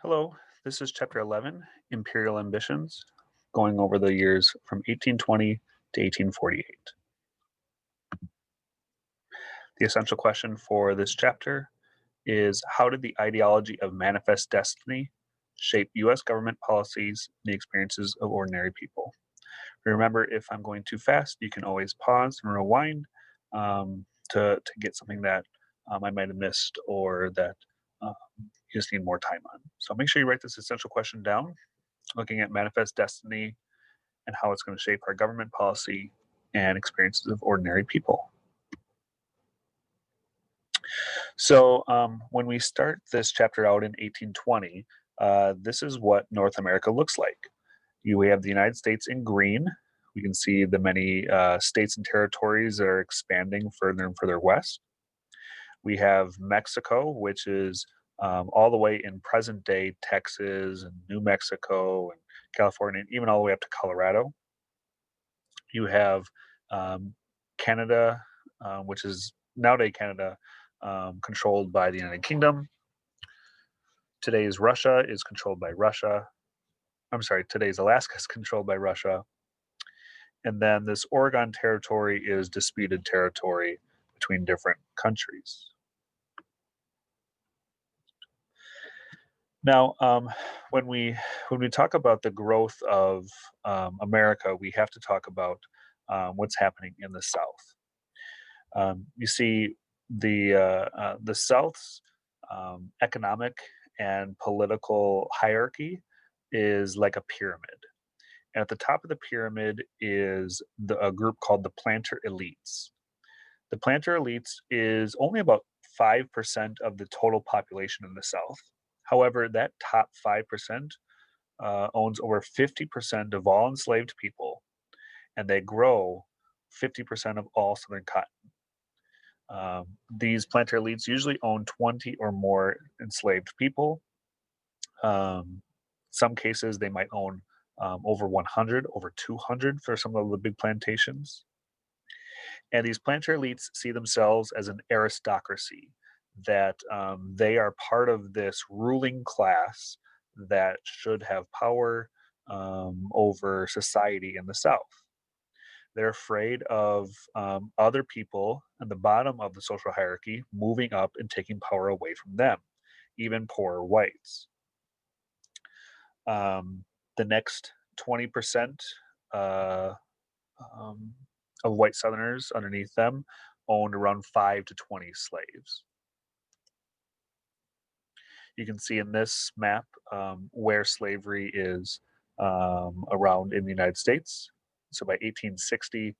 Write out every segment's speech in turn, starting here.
Hello, this is Chapter 11, Imperial Ambitions, going over the years from 1820 to 1848. The essential question for this chapter is how did the ideology of manifest destiny shape US government policies and the experiences of ordinary people? Remember, if I'm going too fast, you can always pause and rewind to get something that I might have missed or that um, you just need more time on. So make sure you write this essential question down, looking at manifest destiny and how it's going to shape our government policy and experiences of ordinary people. So, when we start this chapter out in 1820, this is what North America looks like. We have the United States in green. We can see the many states and territories that are expanding further and further west. We have Mexico, which is all the way in present day Texas and New Mexico and California, and even all the way up to Colorado. You have um, Canada, which is nowadays Canada, controlled by the United Kingdom. Today's Russia is controlled by Russia. I'm sorry, today's Alaska is controlled by Russia. And then this Oregon territory is disputed territory between different countries. Now, when we talk about the growth of America, we have to talk about what's happening in the South. You see, the South's economic and political hierarchy is like a pyramid. And at the top of the pyramid is a group called the planter elites. The planter elites is only about 5% of the total population in the South. However, that top 5% owns over 50% of all enslaved people, and they grow 50% of all Southern cotton. These planter elites usually own 20 or more enslaved people. Um, some cases they might own over 100, over 200 for some of the big plantations. And these planter elites see themselves as an aristocracy, that they are part of this ruling class that should have power over society in the South. They're afraid of other people at the bottom of the social hierarchy moving up and taking power away from them, even poorer whites. Um, the next 20% uh, um, of white Southerners underneath them owned around 5 to 20 slaves. You can see in this map where slavery is around in the United States. So by 1860,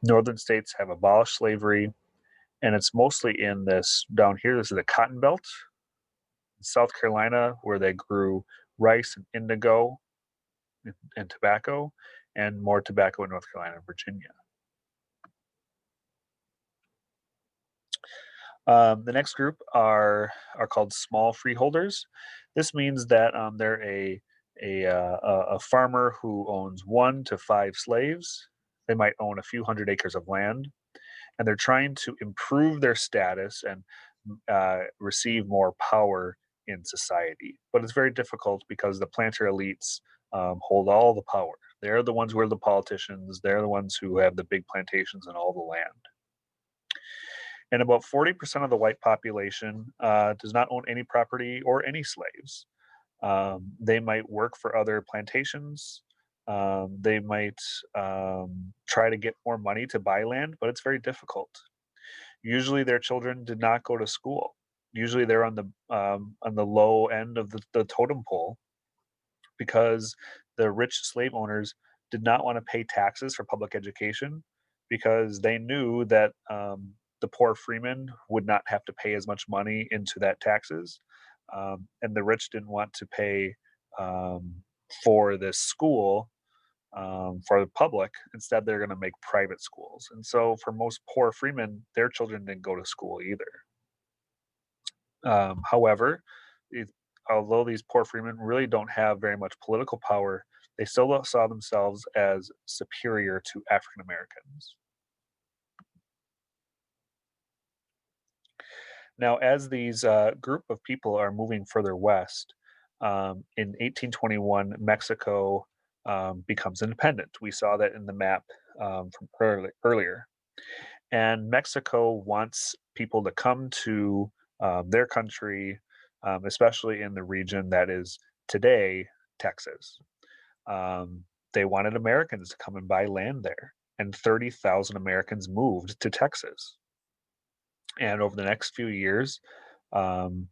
northern states have abolished slavery, and it's mostly in this down here. This is the Cotton Belt, South Carolina, where they grew rice and indigo and tobacco, and more tobacco in North Carolina and Virginia. The next group are called small freeholders. This means that they're a farmer who owns 1 to 5 slaves. They might own a few hundred acres of land, and they're trying to improve their status and receive more power in society. But it's very difficult because the planter elites hold all the power. They're the ones who are the politicians. They're the ones who have the big plantations and all the land. And about 40% of the white population does not own any property or any slaves. They might work for other plantations. They might try to get more money to buy land, but it's very difficult. Usually, their children did not go to school. Usually, they're on the low end of the totem pole because the rich slave owners did not want to pay taxes for public education because they knew that the poor freemen would not have to pay as much money into that taxes, and the rich didn't want to pay um, for this school for the public. Instead, they're going to make private schools, and so for most poor freemen, their children didn't go to school either. However, it, although these poor freemen really don't have very much political power, they still saw themselves as superior to African Americans. Now, as these group of people are moving further west, In 1821, Mexico becomes independent. We saw that in the map from earlier. And Mexico wants people to come to their country, especially in the region that is today Texas. Um, they wanted Americans to come and buy land there, and 30,000 Americans moved to Texas. And over the next few years, um,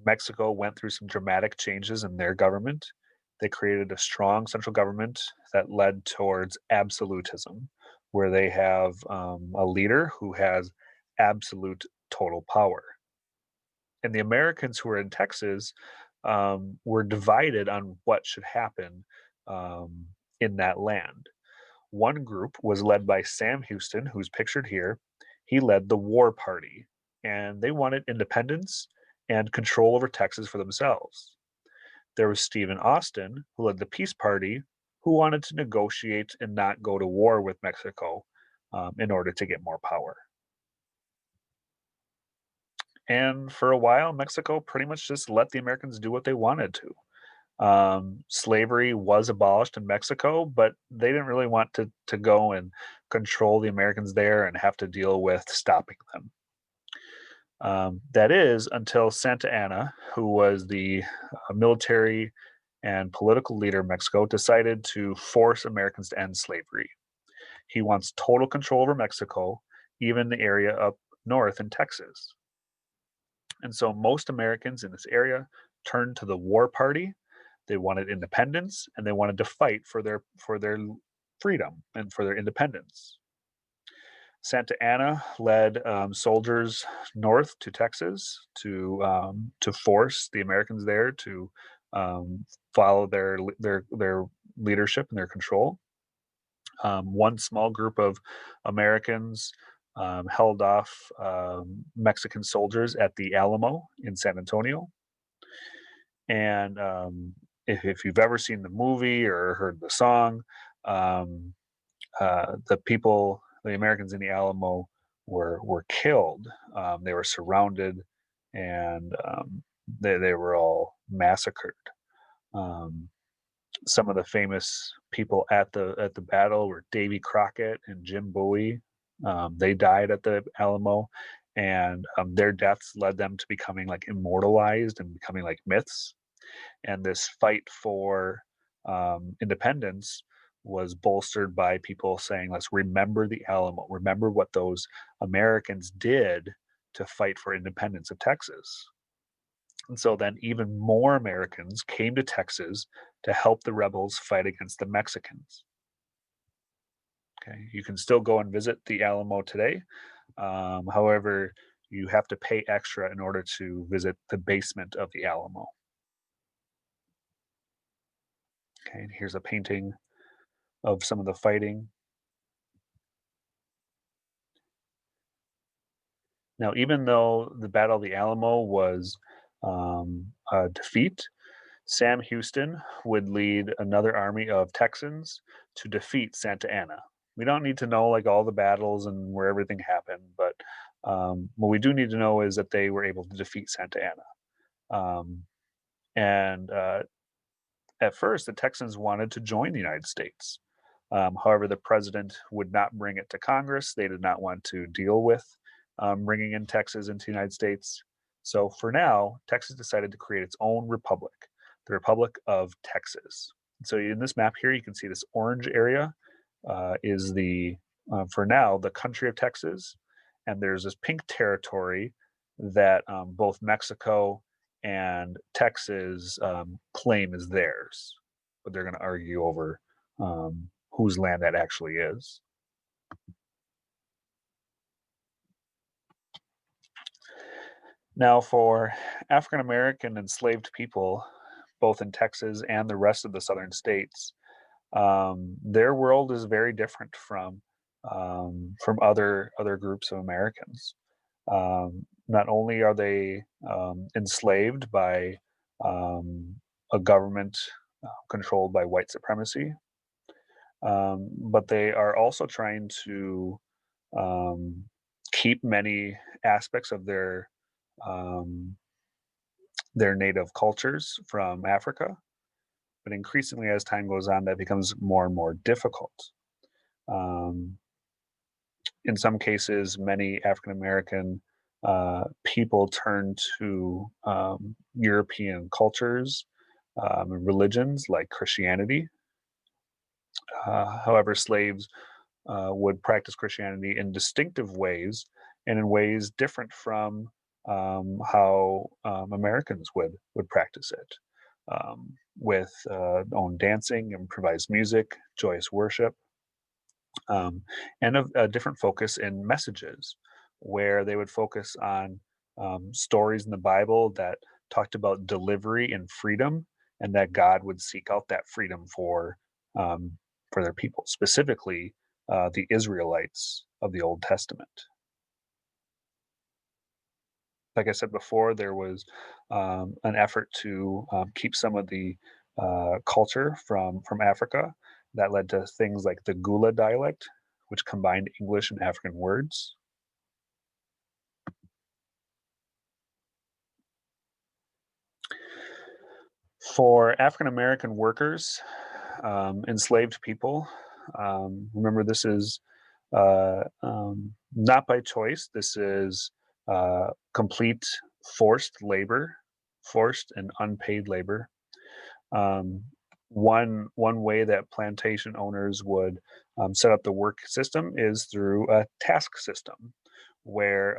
Mexico went through some dramatic changes in their government. They created a strong central government that led towards absolutism, where they have a leader who has absolute total power. And the Americans who were in Texas were divided on what should happen um, in that land. One group was led by Sam Houston, who's pictured here. He led the War Party, and they wanted independence and control over Texas for themselves. There was Stephen Austin, who led the Peace Party, who wanted to negotiate and not go to war with Mexico in order to get more power. And for a while, Mexico pretty much just let the Americans do what they wanted to. Slavery was abolished in Mexico, but they didn't really want to go and control the Americans there and have to deal with stopping them. That is until Santa Anna, who was the military and political leader of Mexico, decided to force Americans to end slavery. He wants total control over Mexico, even the area up north in Texas. And so most Americans in this area turned to the War Party. They wanted independence and they wanted to fight for their freedom and for their independence. Santa Anna led soldiers north to Texas to force the Americans there to um, follow their leadership and their control. One small group of Americans held off Mexican soldiers at the Alamo in San Antonio. And if you've ever seen the movie or heard the song, um, the Americans in the Alamo were killed. They were surrounded, and they were all massacred. Um, some of the famous people at the battle were Davy Crockett and Jim Bowie. They died at the Alamo, and their deaths led them to becoming like immortalized and becoming like myths. And this fight for independence was bolstered by people saying, "Let's remember the Alamo. Remember what those Americans did to fight for independence of Texas." And so then even more Americans came to Texas to help the rebels fight against the Mexicans. Okay, you can still go and visit the Alamo today. However, you have to pay extra in order to visit the basement of the Alamo. Okay, and here's a painting of some of the fighting. Now, even though the Battle of the Alamo was a defeat, Sam Houston would lead another army of Texans to defeat Santa Anna. We don't need to know like all the battles and where everything happened, but what we do need to know is that they were able to defeat Santa Anna. And At first, the Texans wanted to join the United States. However, the president would not bring it to Congress. They did not want to deal with bringing in Texas into the United States. So for now, Texas decided to create its own republic, the Republic of Texas. So in this map here, you can see this orange area is for now, the country of Texas. And there's this pink territory that both Mexico and Texas claim is theirs, but they're going to argue over whose land that actually is. Now, for African American enslaved people, both in Texas and the rest of the southern states, their world is very different from other groups of Americans. Not only are they enslaved by a government controlled by white supremacy, but they are also trying to um, keep many aspects of um, their native cultures from Africa. But increasingly, as time goes on, that becomes more and more difficult. Um, in some cases, many African American people turn to European cultures and religions like Christianity. However, slaves would practice Christianity in distinctive ways and in ways different from how Americans would practice it, with own dancing, improvised music, joyous worship, um, and a different focus in messages, where they would focus on stories in the Bible that talked about delivery and freedom, and that God would seek out that freedom um, for their people, specifically the Israelites of the Old Testament. Like I said before, there was an effort to keep some of the culture from Africa that led to things like the Gula dialect, which combined English and African words. For African American workers, enslaved people, remember this is not by choice. This is complete forced labor, forced and unpaid labor. Um, one way that plantation owners would set up the work system is through a task system, where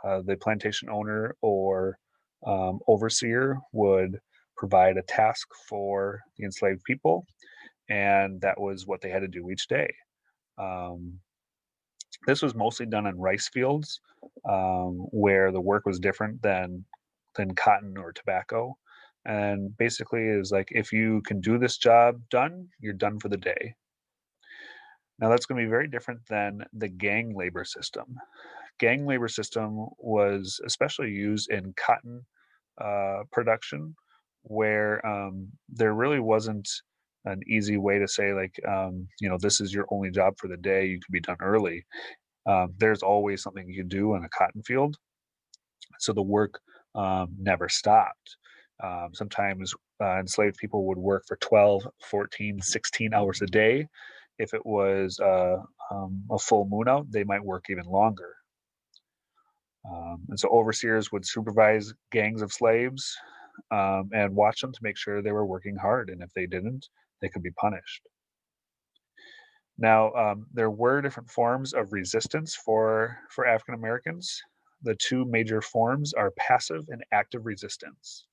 the plantation owner or overseer would provide a task for the enslaved people, and that was what they had to do each day. Um, this was mostly done on rice fields, where the work was different than cotton or tobacco. And basically, it was like, if you can do this job done, you're done for the day. Now, that's going to be very different than the gang labor system. Gang labor system was especially used in cotton production, where there really wasn't an easy way to say, like, this is your only job for the day. You can be done early. There's always something you can do in a cotton field. So the work never stopped. Sometimes enslaved people would work for 12, 14, 16 hours a day. If it was a full moon out, they might work even longer. And so overseers would supervise gangs of slaves and watch them to make sure they were working hard. And if they didn't, they could be punished. Now, there were different forms of resistance for African Americans. The two major forms are passive and active resistance.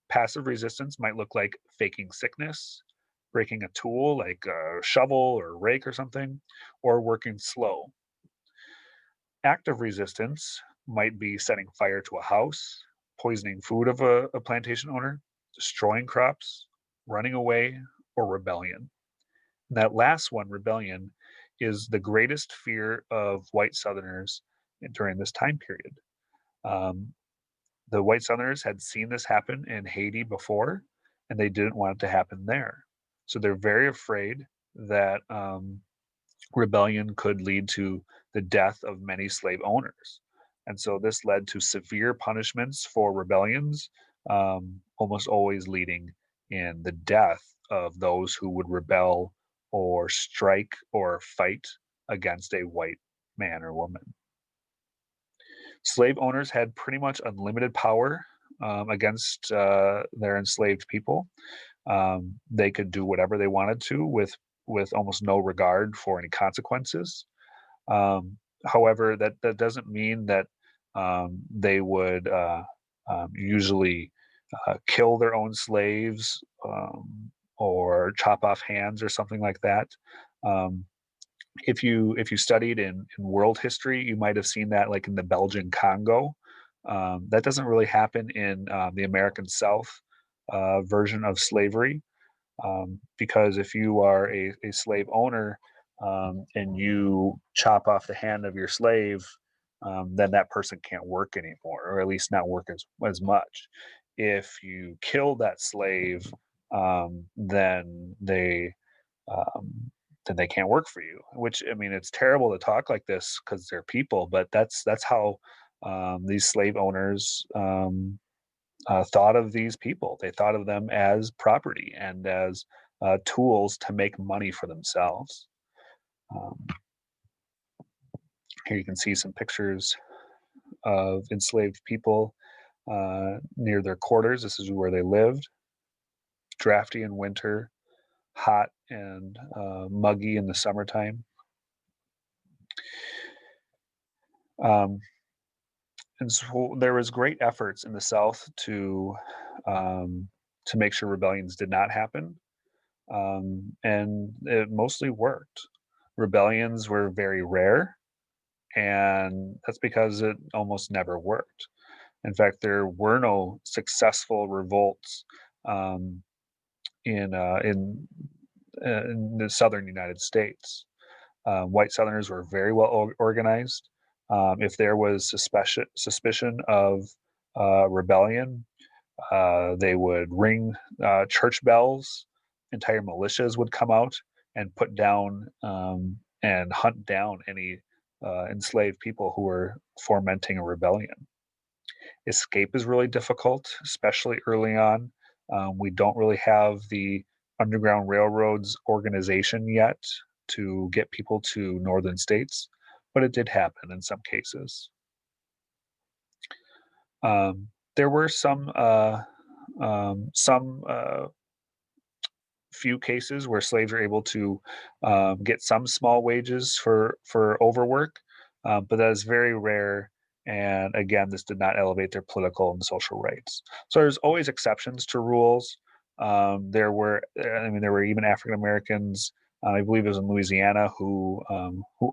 Passive resistance might look like faking sickness, breaking a tool like a shovel or rake or something, or working slow. Active resistance might be setting fire to a house, poisoning food of a plantation owner, destroying crops, running away, or rebellion. That last one, rebellion, is the greatest fear of white Southerners during this time period. Um, the white Southerners had seen this happen in Haiti before, and they didn't want it to happen there. So they're very afraid that rebellion could lead to the death of many slave owners. And so this led to severe punishments for rebellions, almost always leading in the death of those who would rebel or strike or fight against a white man or woman. Slave owners had pretty much unlimited power against their enslaved people. They could do whatever they wanted to with almost no regard for any consequences. However, that doesn't mean that they would usually kill their own slaves, or chop off hands or something like that. Um, if you studied in world history, you might have seen that, like in the Belgian Congo. That doesn't really happen in the American South version of slavery, because if you are a slave owner, and you chop off the hand of your slave, then that person can't work anymore, or at least not work as much. If you kill that slave, um, um, then they can't work for you. Which, I mean, it's terrible to talk like this because they're people, but that's how these slave owners thought of these people. They thought of them as property and as tools to make money for themselves. Um, Here you can see some pictures of enslaved people near their quarters. This is where they lived. Drafty in winter, hot and muggy in the summertime. Um, and so there was great efforts in the South um, to make sure rebellions did not happen, and it mostly worked. Rebellions were very rare, and that's because it almost never worked. In fact, there were no successful revolts um, in uh, in in the southern United States. White Southerners were very well organized. If there was suspicion of rebellion, they would ring church bells. Entire militias would come out and put down and hunt down any enslaved people who were fomenting a rebellion. Escape is really difficult, especially early on. We don't really have the Underground Railroads organization yet to get people to northern states, but it did happen in some cases. There were some few cases where slaves are able to get some small wages for overwork, but that is very rare. And again, this did not elevate their political and social rights. So there's always exceptions to rules. There were even African Americans. I believe it was in Louisiana who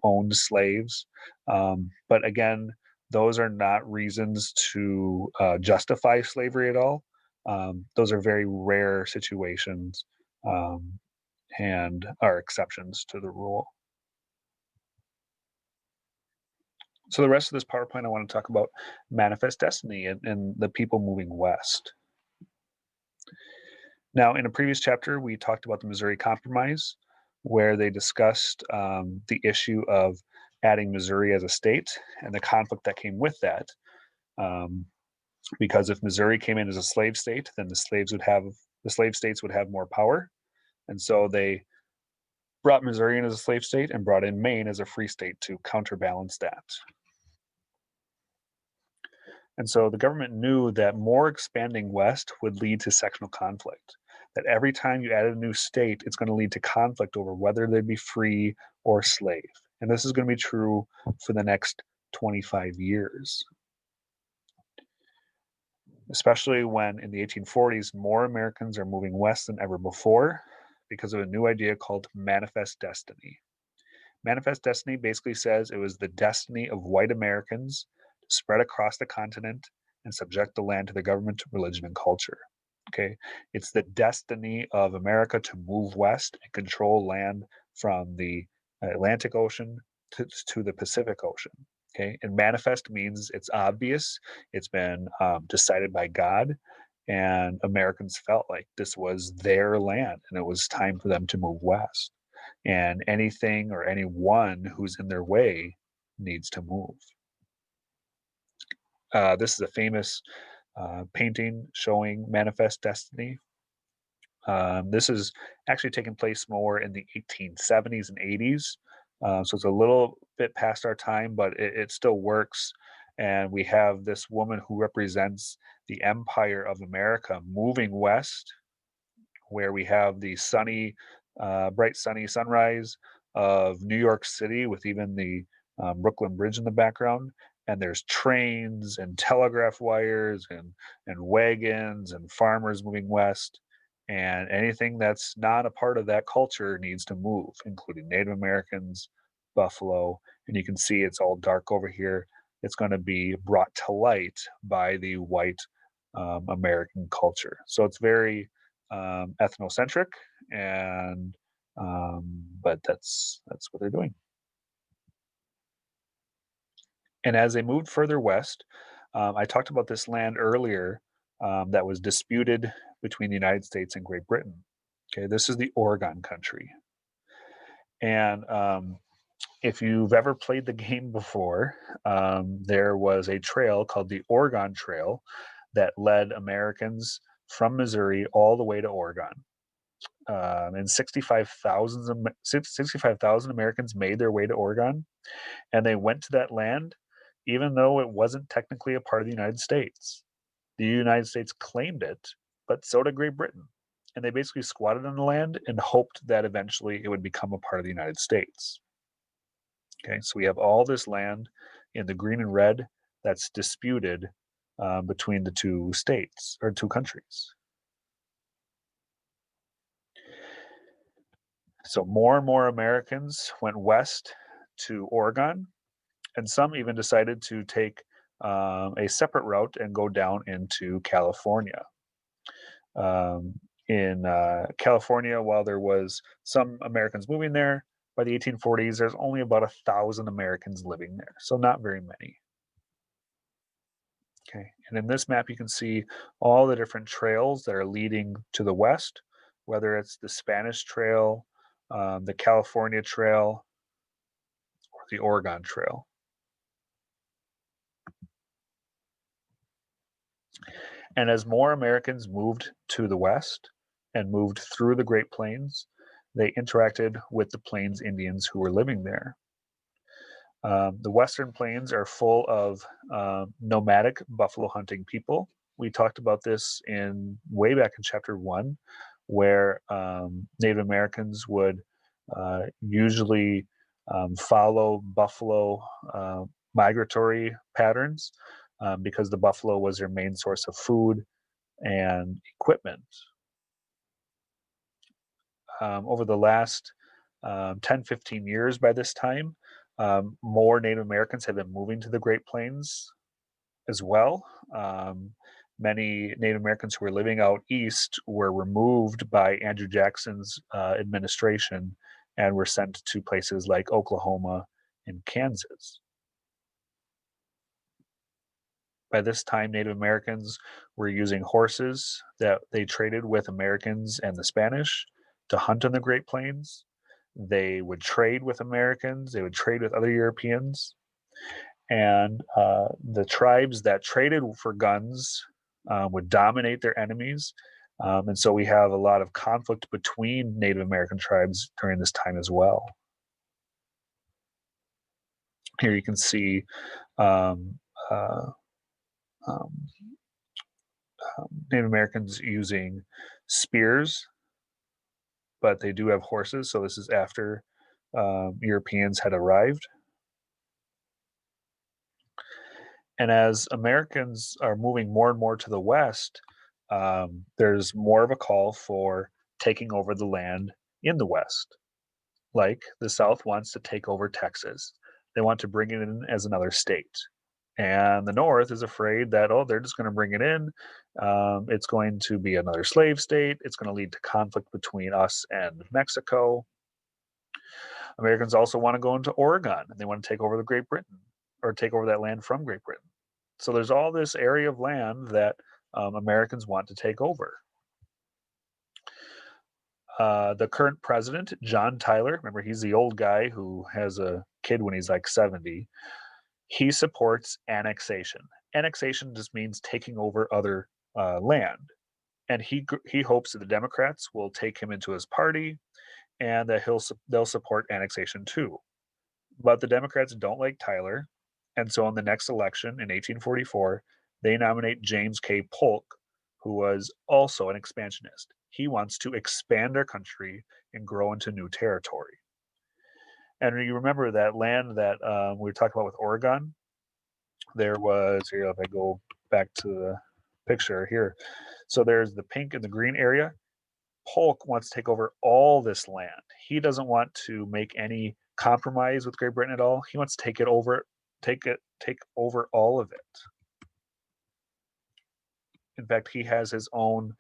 owned slaves. But again, those are not reasons to justify slavery at all. Those are very rare situations um, and are exceptions to the rule. So the rest of this PowerPoint, I want to talk about manifest destiny and the people moving west. Now, in a previous chapter, we talked about the Missouri Compromise, where they discussed the issue of adding Missouri as a state and the conflict that came with that. Um, because if Missouri came in as a slave state, then the slave states would have more power, and so they brought Missouri in as a slave state and brought in Maine as a free state to counterbalance that. And so the government knew that more expanding west would lead to sectional conflict. That every time you add a new state, it's going to lead to conflict over whether they'd be free or slave. And this is going to be true for the next 25 years, especially when in the 1840s, more Americans are moving west than ever before because of a new idea called manifest destiny. Manifest Destiny basically says it was the destiny of white Americans to spread across the continent and subject the land to the government, religion, and culture. Okay. It's the destiny of America to move west and control land from the Atlantic Ocean to the Pacific Ocean. Okay. And manifest means it's obvious, it's been decided by God, and Americans felt like this was their land and it was time for them to move west, and anything or anyone who's in their way needs to move. This is a famous painting showing manifest destiny. This is actually taking place more in the 1870s and 80s. So it's a little bit past our time, but it still works. And we have this woman who represents the empire of America moving west, where we have the bright sunny sunrise of New York City with even the Brooklyn Bridge in the background. And there's trains and telegraph wires and wagons and farmers moving west. And anything that's not a part of that culture needs to move, including Native Americans, buffalo. And you can see it's all dark over here. It's going to be brought to light by the white American culture. So it's very ethnocentric, and but that's what they're doing. And as they moved further west, I talked about this land earlier that was disputed between the United States and Great Britain. Okay, this is the Oregon Country, and if you've ever played the game before, there was a trail called the Oregon Trail that led Americans from Missouri all the way to Oregon. And 65,000 Americans made their way to Oregon, and they went to that land even though it wasn't technically a part of the United States. The United States claimed it, but so did Great Britain. And they basically squatted on the land and hoped that eventually it would become a part of the United States. Okay, so we have all this land in the green and red that's disputed between the two states or two countries. So more and more Americans went west to Oregon, and some even decided to take a separate route and go down into California. In California, while there was some Americans moving there, by the 1840s, there's only about 1,000 Americans living there, so not very many. Okay, and in this map, you can see all the different trails that are leading to the west, whether it's the Spanish Trail, the California Trail, or the Oregon Trail. And as more Americans moved to the west and moved through the Great Plains, they interacted with the Plains Indians who were living there. The Western Plains are full of nomadic buffalo hunting people. We talked about this in way back in chapter 1, where Native Americans would usually follow buffalo migratory patterns because the buffalo was their main source of food and equipment. Over the last 10, 15 years by this time, more Native Americans have been moving to the Great Plains as well. Many Native Americans who were living out east were removed by Andrew Jackson's administration and were sent to places like Oklahoma and Kansas. By this time, Native Americans were using horses that they traded with Americans and the Spanish to hunt on the Great Plains. They would trade with Americans, they would trade with other Europeans, and the tribes that traded for guns would dominate their enemies. And so we have a lot of conflict between Native American tribes during this time as well. Here you can see um, uh, um, Native Americans using spears, but they do have horses. So this is after Europeans had arrived. And as Americans are moving more and more to the west, there's more of a call for taking over the land in the west. Like the South wants to take over Texas, they want to bring it in as another state. And the North is afraid that, oh, they're just going to bring it in. It's going to be another slave state. It's going to lead to conflict between us and Mexico. Americans also want to go into Oregon and they want to take over the Great Britain or take over that land from Great Britain. So there's all this area of land that Americans want to take over. The current president, John Tyler, remember he's the old guy who has a kid when he's like 70. He supports annexation. Annexation just means taking over other land, and he hopes that the Democrats will take him into his party, and that they'll support annexation too. But the Democrats don't like Tyler, and so in the next election in 1844, they nominate James K. Polk, who was also an expansionist. He wants to expand our country and grow into new territory. And you remember that land that we were talking about with Oregon? There was, here, if I go back to the picture here. So there's the pink and the green area. Polk wants to take over all this land. He doesn't want to make any compromise with Great Britain at all. He wants to take over all of it. In fact, he has his own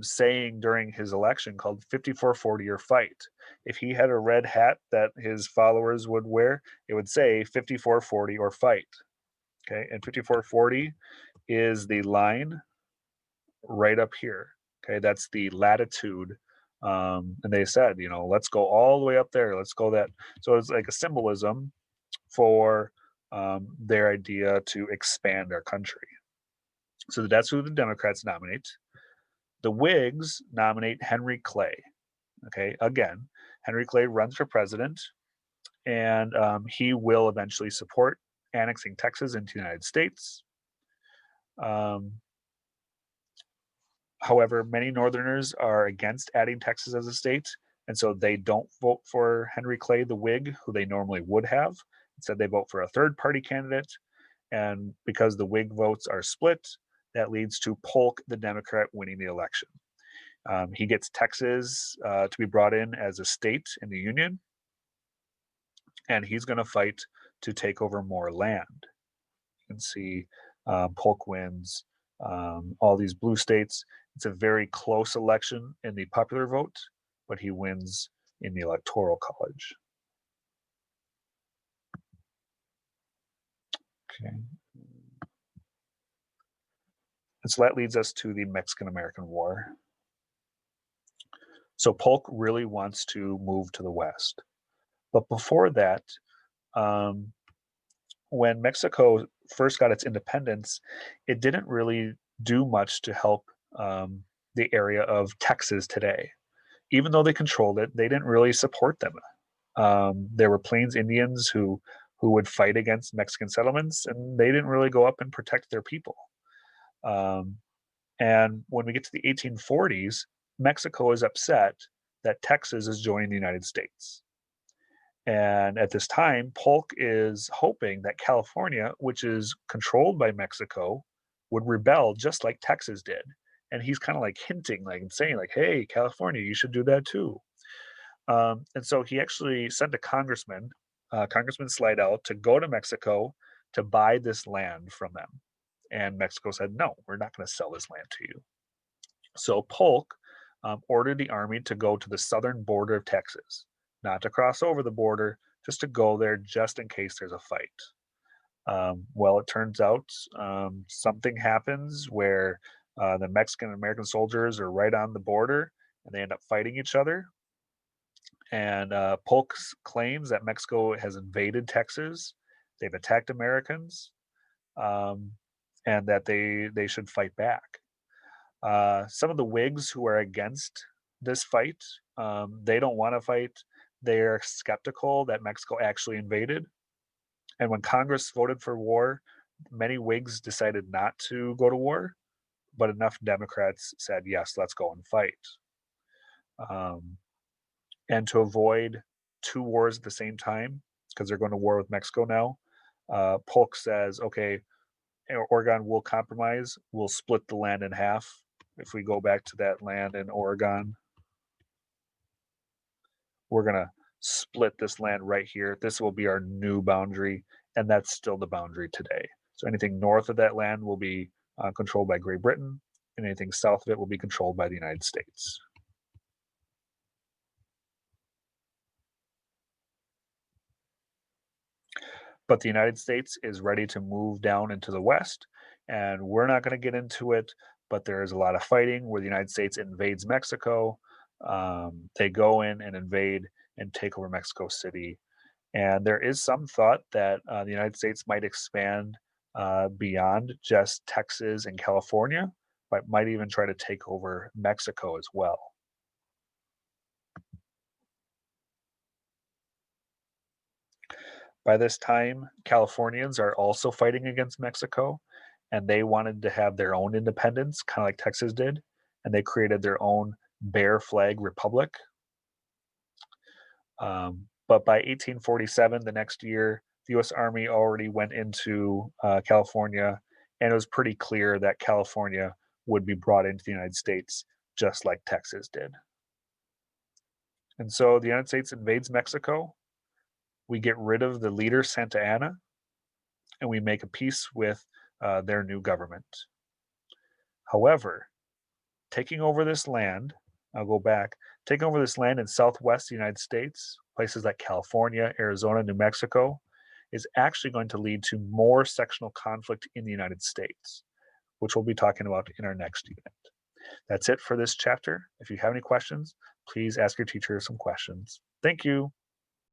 saying during his election called 5440 or fight. If he had a red hat that his followers would wear, it would say 5440 or fight. Okay, and 5440 is the line right up here. Okay, that's the latitude. And they said, let's go all the way up there. Let's go that. So it's like a symbolism for their idea to expand our country. So that's who the Democrats nominate. The Whigs nominate Henry Clay. Okay, again, Henry Clay runs for president, and he will eventually support annexing Texas into the United States. Um, However, many Northerners are against adding Texas as a state, and so they don't vote for Henry Clay, the Whig, who they normally would have. Instead, they vote for a third party candidate. And because the Whig votes are split, that leads to Polk, the Democrat, winning the election. He gets Texas to be brought in as a state in the Union, and he's going to fight to take over more land. You can see Polk wins all these blue states. It's a very close election in the popular vote, but he wins in the electoral college. Okay. And so that leads us to the Mexican American War. So Polk really wants to move to the west. But before that, um, when Mexico first got its independence, it didn't really do much to help the area of Texas today. Even though they controlled it, they didn't really support them. There were Plains Indians who would fight against Mexican settlements, and they didn't really go up and protect their people. Um, and when we get to the 1840s, Mexico is upset that Texas is joining the United States. And at this time, Polk is hoping that California, which is controlled by Mexico, would rebel just like Texas did. And he's kind of like hinting, like and saying, like, "Hey, California, you should do that too." And so he actually sent a congressman, Congressman Slidell, to go to Mexico to buy this land from them. And Mexico said, "No, we're not going to sell this land to you." So Polk ordered the army to go to the southern border of Texas, not to cross over the border, just to go there just in case there's a fight. Well, it turns out something happens where the Mexican American soldiers are right on the border and they end up fighting each other. And Polk claims that Mexico has invaded Texas, they've attacked Americans, um, and that they should fight back. Some of the Whigs who are against this fight, they don't want to fight. They're skeptical that Mexico actually invaded. And when Congress voted for war, many Whigs decided not to go to war, but enough Democrats said, yes, let's go and fight. Um, and to avoid two wars at the same time, because they're going to war with Mexico now, Polk says, okay, Oregon will compromise. We'll split the land in half. If we go back to that land in Oregon, we're going to split this land right here. This will be our new boundary, and that's still the boundary today. So anything north of that land will be controlled by Great Britain, and anything south of it will be controlled by the United States. But the United States is ready to move down into the West, and we're not going to get into it, but there is a lot of fighting where the United States invades Mexico. They go in and invade and take over Mexico City. And there is some thought that the United States might expand beyond just Texas and California, but might even try to take over Mexico as well. By this time, Californians are also fighting against Mexico, and they wanted to have their own independence, kind of like Texas did, and they created their own Bear Flag Republic. But by 1847, the next year, the U.S. Army already went into California, and it was pretty clear that California would be brought into the United States just like Texas did. And so the United States invades Mexico. We get rid of the leader, Santa Anna, and we make a peace with their new government. However, taking over this land, I'll go back, taking over this land in southwest United States, places like California, Arizona, New Mexico, is actually going to lead to more sectional conflict in the United States, which we'll be talking about in our next unit. That's it for this chapter. If you have any questions, please ask your teacher some questions. Thank you.